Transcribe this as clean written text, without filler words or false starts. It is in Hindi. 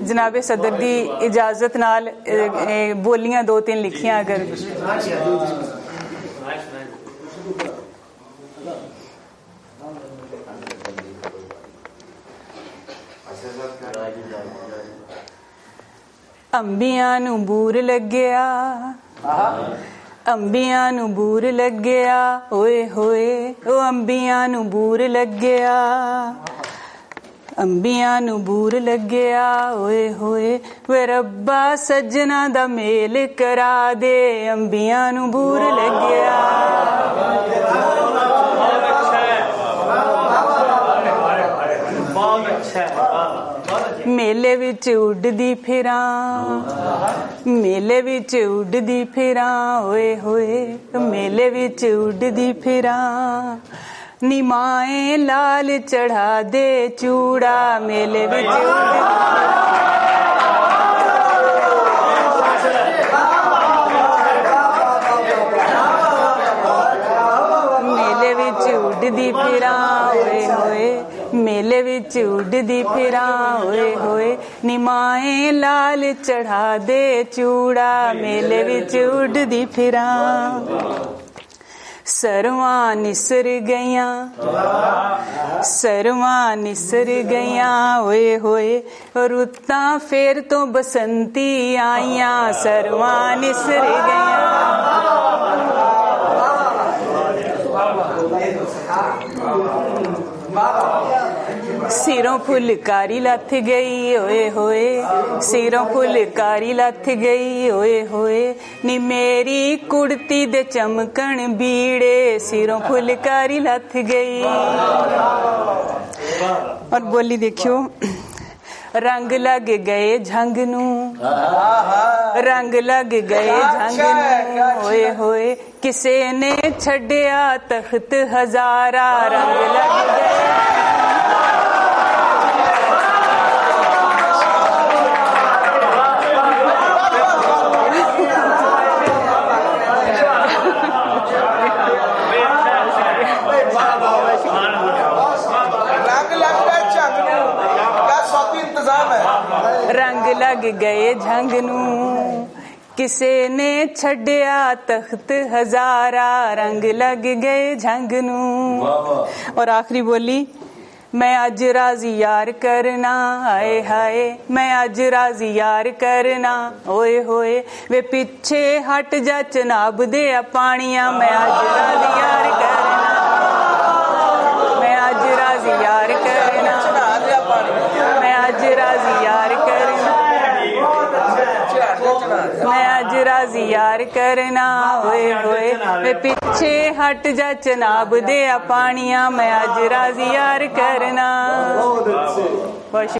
जनाबे सदर दी इजाजत नाल बोलियां दो तीन लिखियां अगर अंबियां नू बूर लग्या अंबियां नू बूर लग्या ओए होए ओ अंबियां नू बूर लग्या अंबियां नू बूर लग्या ओए होए वे रब्बा सजना दा मेल करा दे अंबियां नू बूर लग्या मेले विच उड़दी फिरां मेले विच उड़दी फिरां ओए होए मेले विच उड़दी फिरां निमाए लाल चढ़ा दे चूड़ा मेले विच मेले विच उड़दी फिरां ओए होए मेले विच उड़दी फिरां ओए होए निमाए लाल चढ़ा दे चूड़ा मेले विच उड़दी फिरां सरवां निसर गईयां ओए होए रुत्तां फेर तो बसंती आईयां सरवां निसर गईयां सिरों फुलकारी लथ गई ओए होए सिरों फुलकारी लथ गई ओए होए नी मेरी कुड़ती दे चमकन बीड़े सिरों फुलकारी लथ गई और बोली देखियो रंग लग गए झंग नू रंग लग गए झंग नू ओए होए किसे ने छड्या तख्त हजारा रंग लग गए रंग लग गए झंग नू किसे ने छड्या तख्त हजारा रंग लग गए झंग नू और आखिरी बोली मैं अज राजी यार करना हाय हाय मैं अज राजी यार करना ओए होए वे पीछे हट जा चनाब दे पानिया मैं अज राजी यार करना मैं अज राजी यार करना मैं अज राजी यार करना मैं अज राजी यार करना ओए होए वे पीछे हट जा चनाब दे पानिया मैं अज राजी यार करना।